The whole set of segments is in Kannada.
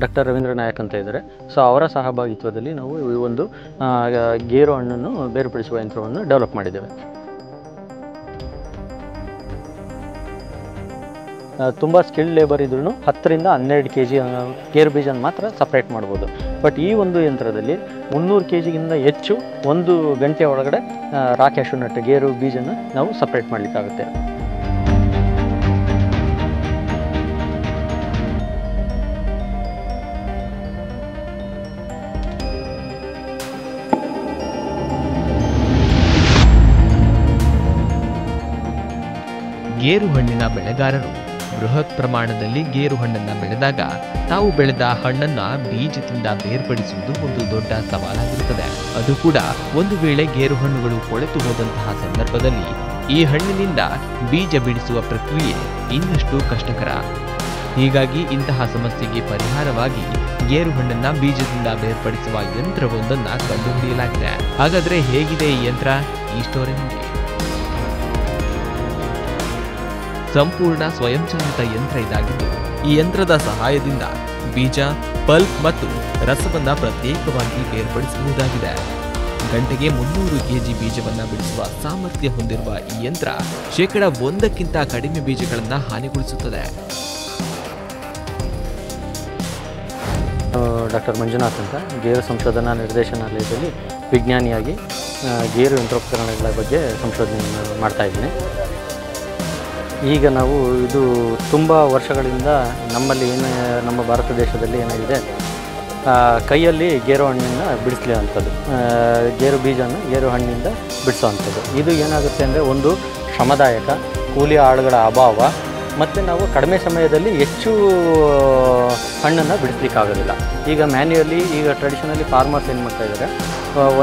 ಡಾಕ್ಟರ್ ರವೀಂದ್ರ ನಾಯಕ್ ಅಂತ ಇದ್ದಾರೆ. ಸೊ ಅವರ ಸಹಭಾಗಿತ್ವದಲ್ಲಿ ನಾವು ಈ ಒಂದು ಗೇರು ಹಣ್ಣನ್ನು ಬೇರ್ಪಡಿಸುವ ಯಂತ್ರವನ್ನು ಡೆವಲಪ್ ಮಾಡಿದ್ದೇವೆ. ತುಂಬ ಸ್ಕಿಲ್ಡ್ ಲೇಬರ್ ಇದ್ರೂ 10 ರಿಂದ 12 kg ಗೇರು ಬೀಜನ ಮಾತ್ರ ಸಪ್ರೇಟ್ ಮಾಡ್ಬೋದು. ಬಟ್ ಈ ಒಂದು ಯಂತ್ರದಲ್ಲಿ 300 kgಗಿಂತ ಹೆಚ್ಚು 1 ಗಂಟೆ ಒಳಗಡೆ ರಾ ಕ್ಯಾಶ್ಯೂ ನಟ್ ಗೇರು ಬೀಜನ ನಾವು ಸಪ್ರೇಟ್ ಮಾಡಲಿಕ್ಕಾಗುತ್ತೆ. ಗೇರು ಹಣ್ಣಿನ ಬೆಳೆಗಾರರು ಬೃಹತ್ ಪ್ರಮಾಣದಲ್ಲಿ ಗೇರು ಹಣ್ಣನ್ನು ಬೆಳೆದಾಗ ತಾವು ಬೆಳೆದ ಹಣ್ಣನ್ನ ಬೀಜದಿಂದ ಬೇರ್ಪಡಿಸುವುದು ಒಂದು ದೊಡ್ಡ ಸವಾಲಾಗಿರುತ್ತದೆ. ಅದು ಕೂಡ ಒಂದು ವೇಳೆ ಗೇರು ಹಣ್ಣುಗಳು ಕೊಳೆತು ಹೋದಂತಹ ಸಂದರ್ಭದಲ್ಲಿ ಈ ಹಣ್ಣಿನಿಂದ ಬೀಜ ಬಿಡಿಸುವ ಪ್ರಕ್ರಿಯೆ ಇನ್ನಷ್ಟು ಕಷ್ಟಕರ. ಹೀಗಾಗಿ ಇಂತಹ ಸಮಸ್ಯೆಗೆ ಪರಿಹಾರವಾಗಿ ಗೇರು ಹಣ್ಣನ್ನ ಬೀಜದಿಂದ ಬೇರ್ಪಡಿಸುವ ಯಂತ್ರವೊಂದನ್ನ ಕಂಡುಹಿಡಿಯಲಾಗಿದೆ. ಹಾಗಾದ್ರೆ ಹೇಗಿದೆ ಈ ಯಂತ್ರ? ಈ ಸ್ಟೋರಿ ನೋಡಿ. ಸಂಪೂರ್ಣ ಸ್ವಯಂಚಾಲಿತ ಯಂತ್ರ ಇದಾಗಿದ್ದು, ಈ ಯಂತ್ರದ ಸಹಾಯದಿಂದ ಬೀಜ, ಪಲ್ಪ್ ಮತ್ತು ರಸವನ್ನ ಪ್ರತ್ಯೇಕವಾಗಿ ಬೇರ್ಪಡಿಸಬಹುದಾಗಿದೆ. ಗಂಟೆಗೆ 300 kg ಬೀಜವನ್ನ ಬಿಡಿಸುವ ಸಾಮರ್ಥ್ಯ ಹೊಂದಿರುವ ಈ ಯಂತ್ರ 1% ಕಡಿಮೆ ಬೀಜಗಳನ್ನ ಹಾನಿಗೊಳಿಸುತ್ತದೆ. ಡಾಕ್ಟರ್ ಮಂಜುನಾಥ್ ಅಂತ ಗೇರು ಸಂಶೋಧನಾ ನಿರ್ದೇಶನಾಲಯದಲ್ಲಿ ವಿಜ್ಞಾನಿಯಾಗಿ ಗೇರು ಯಂತ್ರೋಪಕರಣಗಳ ಬಗ್ಗೆ ಸಂಶೋಧನೆ ಮಾಡ್ತಾ ಇದ್ದೀನಿ. ಈಗ ನಾವು ಇದು ತುಂಬ ವರ್ಷಗಳಿಂದ ನಮ್ಮಲ್ಲಿ ನಮ್ಮ ಭಾರತ ದೇಶದಲ್ಲಿ ಏನಾಗಿದೆ, ಕೈಯಲ್ಲಿ ಗೇರು ಹಣ್ಣನ್ನು ಬಿಡಿಸ್ಲಿವಂಥದ್ದು, ಗೇರು ಬೀಜನ ಗೇರು ಹಣ್ಣಿಂದ ಬಿಡಿಸೋವಂಥದ್ದು. ಇದು ಏನಾಗುತ್ತೆ ಅಂದರೆ ಒಂದು ಶ್ರಮದಾಯಕ, ಕೂಲಿ ಆಳುಗಳ ಅಭಾವ, ಮತ್ತು ನಾವು ಕಡಿಮೆ ಸಮಯದಲ್ಲಿ ಹೆಚ್ಚು ಹಣ್ಣನ್ನು ಬಿಡಿಸ್ಲಿಕ್ಕಾಗೋದಿಲ್ಲ. ಈಗ ಮ್ಯಾನ್ಯುಯಲಿ ಈಗ ಟ್ರೆಡಿಷನಲಿ ಫಾರ್ಮರ್ಸ್ ಏನು ಮಾಡ್ತಾಯಿದ್ದಾರೆ,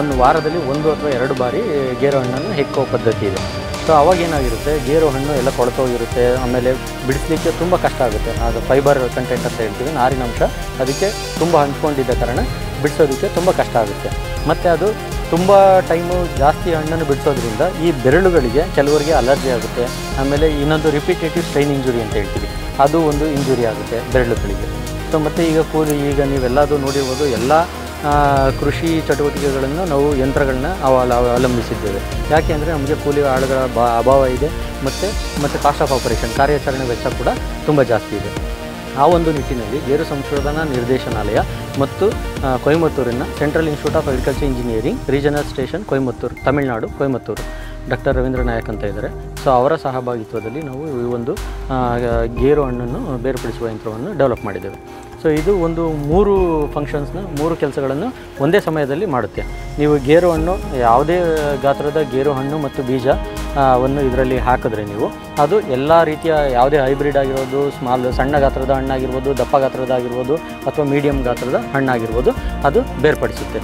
ಒಂದು ವಾರದಲ್ಲಿ 1 ಅಥವಾ 2 ಬಾರಿ ಗೇರು ಹಣ್ಣನ್ನು ಹೆಕ್ಕೋ ಪದ್ಧತಿ ಇದೆ. ಸೊ ಅವಾಗೇನಾಗಿರುತ್ತೆ, ಗೇರು ಹಣ್ಣು ಎಲ್ಲ ಕೊಳ್ತೋಗಿರುತ್ತೆ, ಆಮೇಲೆ ಬಿಡಿಸ್ಲಿಕ್ಕೆ ತುಂಬ ಕಷ್ಟ ಆಗುತ್ತೆ. ಅದು ಫೈಬರ್ ಕಂಟೆಂಟ್ ಅಂತ ಹೇಳ್ತೀವಿ, ನಾರಿನಂಶ ಅದಕ್ಕೆ ತುಂಬ ಹಂಚ್ಕೊಂಡಿದ್ದ ಕಾರಣ ಬಿಡಿಸೋದಕ್ಕೆ ತುಂಬ ಕಷ್ಟ ಆಗುತ್ತೆ. ಮತ್ತು ಅದು ತುಂಬ ಟೈಮು ಜಾಸ್ತಿ ಹಣ್ಣನ್ನು ಬಿಡಿಸೋದ್ರಿಂದ ಈ ಬೆರಳುಗಳಿಗೆ ಕೆಲವರಿಗೆ ಅಲರ್ಜಿ ಆಗುತ್ತೆ. ಆಮೇಲೆ ಇನ್ನೊಂದು ರಿಪಿಟೇಟಿವ್ ಸ್ಟ್ರೈನ್ ಇಂಜುರಿ ಅಂತ ಹೇಳ್ತೀವಿ, ಅದು ಒಂದು ಇಂಜುರಿ ಆಗುತ್ತೆ ಬೆರಳುಗಳಿಗೆ. ಸೊ ಮತ್ತು ಈಗ ನೀವೆಲ್ಲದು ನೋಡಿರ್ಬೋದು, ಎಲ್ಲ ಕೃಷಿ ಚಟುವಟಿಕೆಗಳನ್ನು ನಾವು ಯಂತ್ರಗಳನ್ನ ಅವಲಂಬಿಸಿದ್ದೇವೆ. ಯಾಕೆ ಅಂದರೆ ನಮಗೆ ಕೂಲಿ ಆಳುಗಳ ಅಭಾವ ಇದೆ, ಮತ್ತು ಕಾಸ್ಟ್ ಆಫ್ ಆಪರೇಷನ್, ಕಾರ್ಯಾಚರಣೆ ವೆಚ್ಚ ಕೂಡ ತುಂಬ ಜಾಸ್ತಿ ಇದೆ. ಆ ಒಂದು ನಿಟ್ಟಿನಲ್ಲಿ ಗೇರು ಸಂಶೋಧನಾ ನಿರ್ದೇಶನಾಲಯ ಮತ್ತು ಕೊಯಮತ್ತೂರಿನ central institute of agriculture engineering regional station Coimbatore, Tamil Nadu Coimbatore, doctor Ravindra Nayak ಅಂತ ಇದ್ದಾರೆ. ಸೊ ಅವರ ಸಹಭಾಗಿತ್ವದಲ್ಲಿ ನಾವು ಈ ಒಂದು ಗೇರು ಹಣ್ಣನ್ನು ಬೇರ್ಪಡಿಸುವ ಯಂತ್ರವನ್ನು ಡೆವಲಪ್ ಮಾಡಿದ್ದೇವೆ. ಸೊ ಇದು ಒಂದು 3 ಫಂಕ್ಷನ್ಸ್ನ 3 ಕೆಲಸಗಳನ್ನು ಒಂದೇ ಸಮಯದಲ್ಲಿ ಮಾಡುತ್ತೆ. ನೀವು ಗೇರು ಹಣ್ಣು, ಯಾವುದೇ ಗಾತ್ರದ ಗೇರು ಹಣ್ಣು ಮತ್ತು ಬೀಜವನ್ನು ಇದರಲ್ಲಿ ಹಾಕಿದ್ರೆ ನೀವು ಅದು ಎಲ್ಲ ರೀತಿಯ ಯಾವುದೇ ಹೈಬ್ರಿಡ್ ಆಗಿರೋದು, ಸಣ್ಣ ಗಾತ್ರದ ಹಣ್ಣಾಗಿರ್ಬೋದು, ದಪ್ಪ ಗಾತ್ರದಾಗಿರ್ಬೋದು, ಅಥವಾ ಮೀಡಿಯಮ್ ಗಾತ್ರದ ಹಣ್ಣಾಗಿರ್ಬೋದು, ಅದು ಬೇರ್ಪಡಿಸುತ್ತೆ.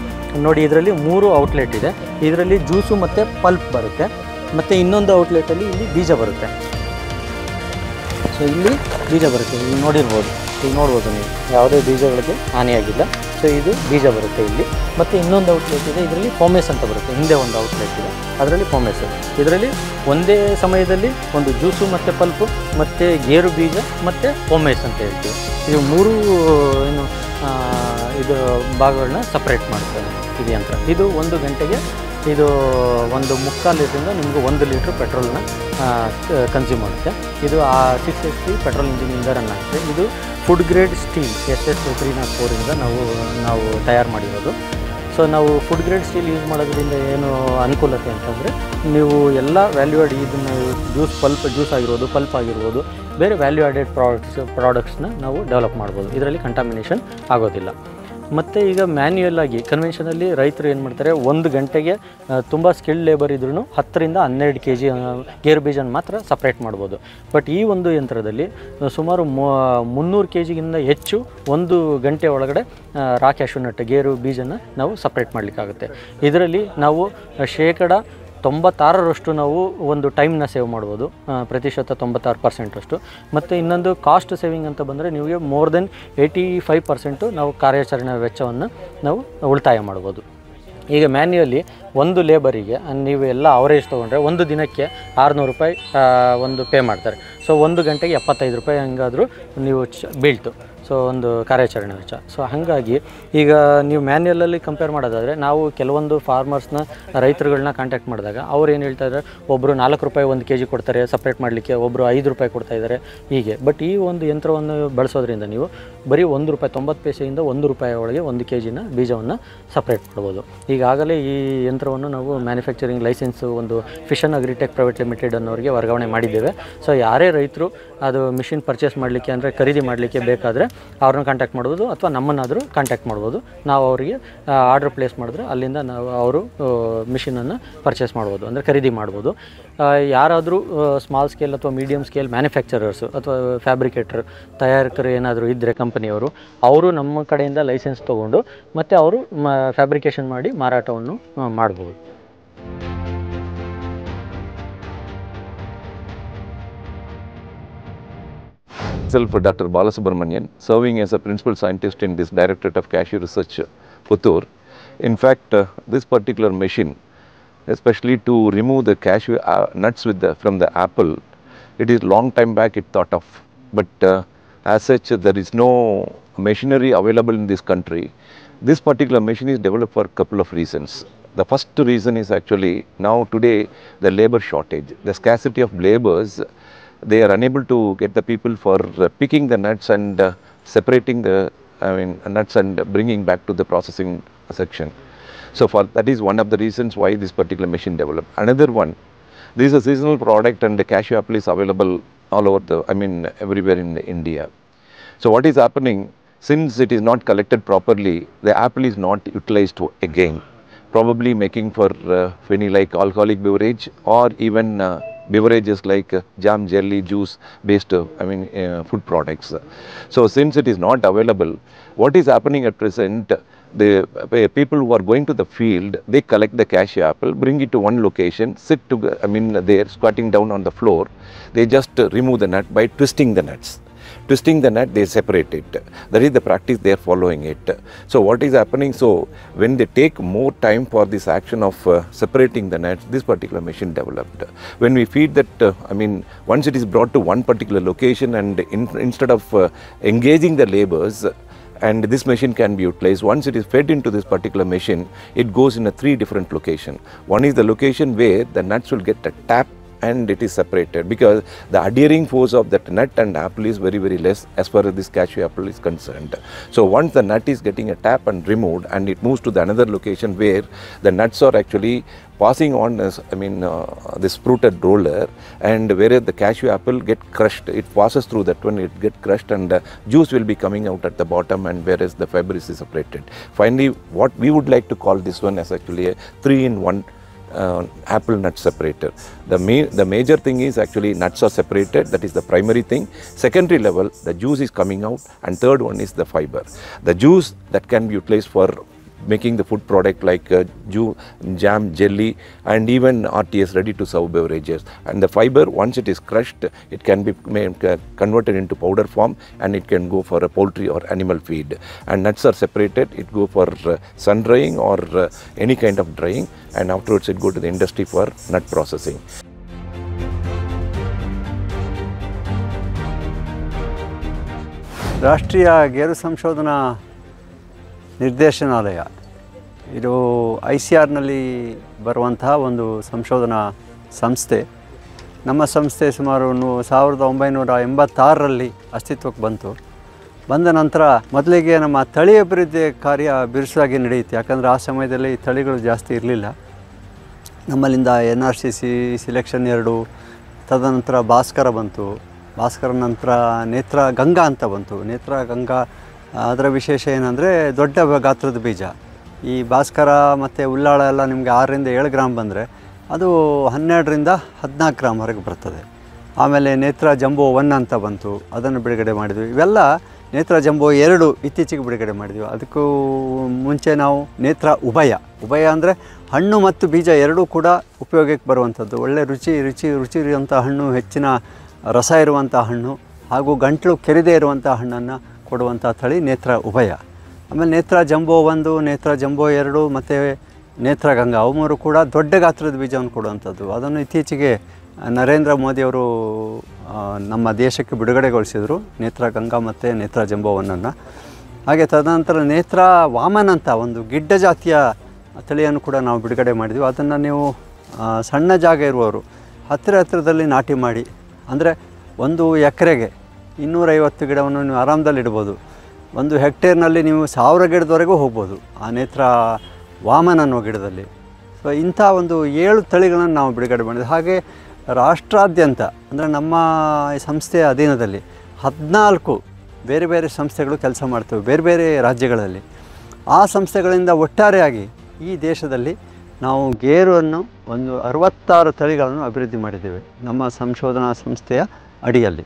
ನೋಡಿ, ಇದರಲ್ಲಿ 3 ಔಟ್ಲೆಟ್ ಇದೆ. ಇದರಲ್ಲಿ ಜ್ಯೂಸು ಮತ್ತು ಪಲ್ಪ್ ಬರುತ್ತೆ, ಮತ್ತು ಇನ್ನೊಂದು ಔಟ್ಲೆಟಲ್ಲಿ ಇಲ್ಲಿ ಬೀಜ ಬರುತ್ತೆ. ಸೊ ಇಲ್ಲಿ ಬೀಜ ಬರುತ್ತೆ, ಇಲ್ಲಿ ನೋಡಿರ್ಬೋದು, ಈಗ ನೋಡ್ಬೋದು ನೀವು, ಯಾವುದೇ ಬೀಜಗಳಿಗೆ ಹಾನಿಯಾಗಿಲ್ಲ. ಸೊ ಇದು ಬೀಜ ಬರುತ್ತೆ ಇಲ್ಲಿ. ಮತ್ತು ಇನ್ನೊಂದು ಔಟ್ಲೆಟ್ ಇದೆ, ಇದರಲ್ಲಿ ಪೊಮೇಸ್ ಅಂತ ಬರುತ್ತೆ. ಹಿಂದೆ ಒಂದು ಔಟ್ಲೆಟ್ ಇದೆ, ಅದರಲ್ಲಿ ಪೊಮೇಸ್. ಇದರಲ್ಲಿ ಒಂದೇ ಸಮಯದಲ್ಲಿ ಒಂದು ಜ್ಯೂಸು ಮತ್ತು ಪಲ್ಪು ಮತ್ತು ಗೇರು ಬೀಜ ಮತ್ತು ಪೊಮೇಸ್ ಅಂತ ಹೇಳ್ತೀವಿ. ಇದು 3 ಇದು ಭಾಗಗಳನ್ನ ಸಪ್ರೇಟ್ ಮಾಡ್ತಾರೆ ಇದು ಯಂತ್ರ. ಇದು 1 ಗಂಟೆಗೆ ಇದು 1.25 ಲೀಟ್ರಿಂದ ನಿಮಗೆ 1 ಲೀಟ್ರ್ ಪೆಟ್ರೋಲ್ನ ಕನ್ಸ್ಯೂಮ್ ಮಾಡುತ್ತೆ. ಇದು 6 HP ಪೆಟ್ರೋಲ್ ಇಂಜಿನಿಂದ ರನ್ ಆಗುತ್ತೆ. ಇದು ಫುಡ್ ಗ್ರೇಡ್ ಸ್ಟೀಲ್ SS304 ನಾವು ತಯಾರು ಮಾಡಿರೋದು. ಸೊ ನಾವು ಫುಡ್ ಗ್ರೇಡ್ ಸ್ಟೀಲ್ ಯೂಸ್ ಮಾಡೋದ್ರಿಂದ ಏನು ಅನುಕೂಲತೆ ಅಂತಂದರೆ, ನೀವು ಎಲ್ಲ ವ್ಯಾಲ್ಯೂ ಆ್ಯಡ್, ಇದನ್ನು ಜ್ಯೂಸ್ ಆಗಿರ್ಬೋದು, ಪಲ್ಪ್ ಆಗಿರ್ಬೋದು, ಬೇರೆ ವ್ಯಾಲ್ಯೂ ಆ್ಯಡೆಡ್ ಪ್ರಾಡಕ್ಟ್ಸ್ನ ನಾವು ಡೆವಲಪ್ ಮಾಡ್ಬೋದು. ಇದರಲ್ಲಿ ಕಂಟಾಮಿನೇಷನ್ ಆಗೋದಿಲ್ಲ. ಮತ್ತು ಈಗ ಮ್ಯಾನ್ಯುಯಲ್ ಆಗಿ ಕನ್ವೆನ್ಷನಲ್ಲಿ ರೈತರು ಏನು ಮಾಡ್ತಾರೆ, 1 ಗಂಟೆಗೆ ತುಂಬ ಸ್ಕಿಲ್ಡ್ ಲೇಬರ್ ಇದ್ರೂ 10 ರಿಂದ 12 kg ಗೇರು ಬೀಜನ ಮಾತ್ರ ಸಪ್ರೇಟ್ ಮಾಡ್ಬೋದು. ಬಟ್ ಈ ಒಂದು ಯಂತ್ರದಲ್ಲಿ ಸುಮಾರು 300 kgಗಿಂತ ಹೆಚ್ಚು 1 ಗಂಟೆ ಒಳಗಡೆ ರಾ ಕ್ಯಾಶ್ಯೂ ನಟ್ ಗೇರು ಬೀಜನ ನಾವು ಸಪ್ರೇಟ್ ಮಾಡಲಿಕ್ಕಾಗುತ್ತೆ. ಇದರಲ್ಲಿ ನಾವು 96% ನಾವು ಒಂದು ಟೈಮ್ನ ಸೇವ್ ಮಾಡ್ಬೋದು, ಪ್ರತಿಶತ 96% ಮತ್ತು ಇನ್ನೊಂದು ಕಾಸ್ಟ್ ಸೇವಿಂಗ್ ಅಂತ ಬಂದರೆ ನಿಮಗೆ ಮೋರ್ ದೆನ್ 85% ನಾವು ಕಾರ್ಯಾಚರಣೆ ವೆಚ್ಚವನ್ನು ನಾವು ಉಳಿತಾಯ ಮಾಡ್ಬೋದು. ಈಗ ಮ್ಯಾನ್ಯುಯಲಿ ಒಂದು ಲೇಬರಿಗೆ ನೀವು ಎಲ್ಲ ಅವರೇಜ್ ತೊಗೊಂಡ್ರೆ ಒಂದು ದಿನಕ್ಕೆ 600 ರೂಪಾಯಿ ಒಂದು ಪೇ ಮಾಡ್ತಾರೆ. ಸೊ 1 ಗಂಟೆಗೆ 75 ರೂಪಾಯಿ ಹಂಗಾದರೂ ನೀವು ಬೀಳ್ತು. ಸೊ ಒಂದು ಕಾರ್ಯಾಚರಣೆ ವೆಚ್ಚ. ಸೊ ಹಾಗಾಗಿ ಈಗ ನೀವು ಮ್ಯಾನ್ಯಲಲ್ಲಿ ಕಂಪೇರ್ ಮಾಡೋದಾದರೆ ನಾವು ಕೆಲವೊಂದು ಫಾರ್ಮರ್ಸ್ನ ರೈತರುಗಳನ್ನ ಕಾಂಟ್ಯಾಕ್ಟ್ ಮಾಡಿದಾಗ ಅವ್ರು ಏನು ಹೇಳ್ತಾ ಇದ್ದಾರೆ, ಒಬ್ಬರು 4 ರೂಪಾಯಿ 1 kg ಕೊಡ್ತಾರೆ ಸಪ್ರೇಟ್ ಮಾಡಲಿಕ್ಕೆ, ಒಬ್ಬರು 5 ರೂಪಾಯಿ ಕೊಡ್ತಾ ಇದ್ದಾರೆ ಹೀಗೆ. ಬಟ್ ಈ ಒಂದು ಯಂತ್ರವನ್ನು ಬಳಸೋದ್ರಿಂದ ನೀವು ಬರೀ 1 ರೂಪಾಯಿ 90 ಪೈಸೆಯಿಂದ 1 ರೂಪಾಯಿ ಒಳಗೆ 1 kgನ ಬೀಜವನ್ನು ಸಪ್ರೇಟ್ ಮಾಡ್ಬೋದು. ಈಗಾಗಲೇ ಈ ಯಂತ್ರವನ್ನು ನಾವು ಮ್ಯಾನುಫ್ಯಾಕ್ಚರಿಂಗ್ ಲೈಸೆನ್ಸು ಒಂದು ಫಿಶನ್ ಅಗ್ರಿಟೆಕ್ ಪ್ರೈವೇಟ್ ಲಿಮಿಟೆಡ್ ಅನ್ನೋರಿಗೆ ವರ್ಗಾವಣೆ ಮಾಡಿದ್ದೇವೆ. ಸೊ ಯಾರೇ ರೈತರು ಅದು ಮಿಷಿನ್ ಪರ್ಚೇಸ್ ಮಾಡಲಿಕ್ಕೆ ಅಂದರೆ ಖರೀದಿ ಮಾಡಲಿಕ್ಕೆ ಬೇಕಾದರೆ ಅವ್ರನ್ನ ಕಾಂಟ್ಯಾಕ್ಟ್ ಮಾಡ್ಬೋದು, ಅಥವಾ ನಮ್ಮನ್ನಾದರೂ ಕಾಂಟ್ಯಾಕ್ಟ್ ಮಾಡ್ಬೋದು. ನಾವು ಅವರಿಗೆ ಆರ್ಡ್ರ್ ಪ್ಲೇಸ್ ಮಾಡಿದ್ರೆ ಅಲ್ಲಿಂದ ಅವರು ಮಿಷಿನನ್ನು ಪರ್ಚೇಸ್ ಮಾಡ್ಬೋದು, ಅಂದರೆ ಖರೀದಿ ಮಾಡ್ಬೋದು. ಯಾರಾದರೂ ಸ್ಮಾಲ್ ಸ್ಕೇಲ್ ಅಥವಾ ಮೀಡಿಯಮ್ ಸ್ಕೇಲ್ ಮ್ಯಾನುಫ್ಯಾಕ್ಚರರ್ಸು ಅಥವಾ ಫ್ಯಾಬ್ರಿಕೇಟರ್ ತಯಾರಕರು ಏನಾದರೂ ಇದ್ದರೆ ಕಂಪನಿಯವರು, ಅವರು ನಮ್ಮ ಕಡೆಯಿಂದ ಲೈಸೆನ್ಸ್ ತೊಗೊಂಡು ಮತ್ತು ಅವರು ಫ್ಯಾಬ್ರಿಕೇಷನ್ ಮಾಡಿ ಮಾರಾಟವನ್ನು ಮಾಡ್ಬೋದು. Myself, Dr. Balasubramanian, serving as a principal scientist in this Directorate of Cashew Research, Puttur. In fact, this particular machine, especially to remove the cashew nuts from the apple, it is long time back it thought of. But as such, there is no machinery available in this country. This particular machine is developed for a couple of reasons. The first reason is actually now today the labor shortage, the scarcity of laborers. They are unable to get the people for picking the nuts and separating the nuts and bringing back to the processing section. So that is one of the reasons why this particular machine developed. Another one, this is a seasonal product and the cashew apple is available all over everywhere in India. So what is happening, since it is not collected properly, the apple is not utilized again, probably making for any like alcoholic beverage or even beverages like jam, jelly, juice based food products. So since it is not available, what is happening at present, the people who are going to the field, they collect the cashew apple, bring it to one location, sit to there squatting down on the floor. They just remove the nut by twisting the nuts. Twisting the nut, they separate it. That is the practice they are following it. So what is happening, so when they take more time for this action of separating the nuts, this particular machine developed. When we feed that, once it is brought to one particular location and instead of engaging the laborers, and this machine can be utilized. Once it is fed into this particular machine, it goes in a 3 different locations. One is the location where the nuts will get a tap and it is separated, because the adhering force of that nut and apple is very, very less as far as this cashew apple is concerned. So once the nut is getting a tap and removed, and it moves to the another location where the nuts are actually passing on this sprouted roller, and whereas the cashew apple get crushed, it passes through that one, it get crushed, and juice will be coming out at the bottom, and whereas the fiber is separated. Finally, what we would like to call this one as actually a 3-in-1 apple nut separator. The major thing is actually nuts are separated, that is the primary thing. Secondary level, the juice is coming out, and third one is the fiber. The juice that can be utilized for making the food product like jam, jelly, and even RTS, ready to serve beverages. And the fiber, once it is crushed, it can be converted into powder form, and it can go for a poultry or animal feed. And nuts are separated, it go for sun drying or any kind of drying, and afterwards it go to the industry for nut processing. ರಾಷ್ಟ್ರೀಯ ಗೇರು ಸಂಶೋಧನಾ ನಿರ್ದೇಶನಾಲಯ ಇದು ICARನಲ್ಲಿ ಬರುವಂತಹ ಒಂದು ಸಂಶೋಧನಾ ಸಂಸ್ಥೆ. ನಮ್ಮ ಸಂಸ್ಥೆ ಸುಮಾರು 1986ರಲ್ಲಿ ಅಸ್ತಿತ್ವಕ್ಕೆ ಬಂದ ನಂತರ ಮೊದಲಿಗೆ ನಮ್ಮ ತಳಿ ಅಭಿವೃದ್ಧಿ ಕಾರ್ಯ ಬಿರುಸಾಗಿ ನಡೆಯಿತು. ಯಾಕಂದರೆ ಆ ಸಮಯದಲ್ಲಿ ತಳಿಗಳು ಜಾಸ್ತಿ ಇರಲಿಲ್ಲ. ನಮ್ಮಲ್ಲಿಂದ NRCC ಸಿಲೆಕ್ಷನ್ 2, ತದನಂತರ ಭಾಸ್ಕರ ಬಂತು. ಭಾಸ್ಕರ ನಂತರ ನೇತ್ರ ಗಂಗಾ ಅಂತ ಬಂತು. ನೇತ್ರ ಗಂಗಾ ಅದರ ವಿಶೇಷ ಏನಂದರೆ ದೊಡ್ಡ ಗಾತ್ರದ ಬೀಜ. ಈ ಭಾಸ್ಕರ ಮತ್ತು ಉಲ್ಲಾಳ ಎಲ್ಲ ನಿಮಗೆ 6ರಿಂದ 7 ಗ್ರಾಮ್ ಬಂದರೆ ಅದು 12ರಿಂದ 14 ಗ್ರಾಮ್ವರೆಗೆ ಬರ್ತದೆ. ಆಮೇಲೆ ನೇತ್ರ ಜಂಬೋ 1 ಅಂತ ಬಂತು, ಅದನ್ನು ಬಿಡುಗಡೆ ಮಾಡಿದ್ವಿ. ಇವೆಲ್ಲ ನೇತ್ರ ಜಂಬೋ 2 ಇತ್ತೀಚೆಗೆ ಬಿಡುಗಡೆ ಮಾಡಿದ್ವಿ. ಅದಕ್ಕೂ ಮುಂಚೆ ನಾವು ನೇತ್ರ ಉಭಯ ಅಂದರೆ ಹಣ್ಣು ಮತ್ತು ಬೀಜ ಎರಡೂ ಕೂಡ ಉಪಯೋಗಕ್ಕೆ ಬರುವಂಥದ್ದು. ಒಳ್ಳೆ ರುಚಿ ಇರುವಂಥ ಹಣ್ಣು, ಹೆಚ್ಚಿನ ರಸ ಇರುವಂಥ ಹಣ್ಣು ಹಾಗೂ ಗಂಟಲು ಕೆರೆದೇ ಇರುವಂಥ ಹಣ್ಣನ್ನು ಕೊಡುವಂಥ ತಳಿ ನೇತ್ರ ಉಭಯ. ಆಮೇಲೆ ನೇತ್ರ ಜಂಬೋ 1, ನೇತ್ರ ಜಂಬೋ 2 ಮತ್ತು ನೇತ್ರ ಗಂಗಾ, ಅವು 3 ಕೂಡ ದೊಡ್ಡ ಗಾತ್ರದ ಬೀಜವನ್ನು ಕೊಡುವಂಥದ್ದು. ಅದನ್ನು ಇತ್ತೀಚೆಗೆ ನರೇಂದ್ರ ಮೋದಿಯವರು ನಮ್ಮ ದೇಶಕ್ಕೆ ಬಿಡುಗಡೆಗೊಳಿಸಿದರು, ನೇತ್ರ ಗಂಗಾ ಮತ್ತು ನೇತ್ರ ಜಂಬೋವನನ್ನು. ಹಾಗೆ ತದನಂತರ ನೇತ್ರ ವಾಮನ್ ಅಂತ ಒಂದು ಗಿಡ್ಡ ಜಾತಿಯ ತಳಿಯನ್ನು ಕೂಡ ನಾವು ಬಿಡುಗಡೆ ಮಾಡಿದ್ವಿ. ಅದನ್ನು ನೀವು ಸಣ್ಣ ಜಾಗ ಇರುವವರು ಹತ್ತಿರದಲ್ಲಿ ನಾಟಿ ಮಾಡಿ, ಅಂದರೆ 1 ಎಕರೆಗೆ 250 ಗಿಡವನ್ನು ನೀವು ಆರಾಮದಲ್ಲಿ ಇಡ್ಬೋದು. 1 ಹೆಕ್ಟೇರ್ನಲ್ಲಿ ನೀವು 1000 ಗಿಡದವರೆಗೂ ಹೋಗ್ಬೋದು ಆ ನೇತ್ರ ವಾಮನ್ ಅನ್ನೋ ಗಿಡದಲ್ಲಿ. ಸೊ ಇಂಥ ಒಂದು 7 ತಳಿಗಳನ್ನು ನಾವು ಬಿಡುಗಡೆ ಮಾಡಿದ್ವಿ. ಹಾಗೆ ರಾಷ್ಟ್ರಾದ್ಯಂತ ಅಂದರೆ ನಮ್ಮ ಈ ಸಂಸ್ಥೆಯ ಅಧೀನದಲ್ಲಿ 14 ಬೇರೆ ಬೇರೆ ಸಂಸ್ಥೆಗಳು ಕೆಲಸ ಮಾಡ್ತವೆ ಬೇರೆ ಬೇರೆ ರಾಜ್ಯಗಳಲ್ಲಿ. ಆ ಸಂಸ್ಥೆಗಳಿಂದ ಒಟ್ಟಾರೆಯಾಗಿ ಈ ದೇಶದಲ್ಲಿ ನಾವು ಗೇರುವನ್ನು ಒಂದು 66 ತಳಿಗಳನ್ನು ಅಭಿವೃದ್ಧಿ ಮಾಡಿದ್ದೇವೆ ನಮ್ಮ ಸಂಶೋಧನಾ ಸಂಸ್ಥೆಯ ಅಡಿಯಲ್ಲಿ.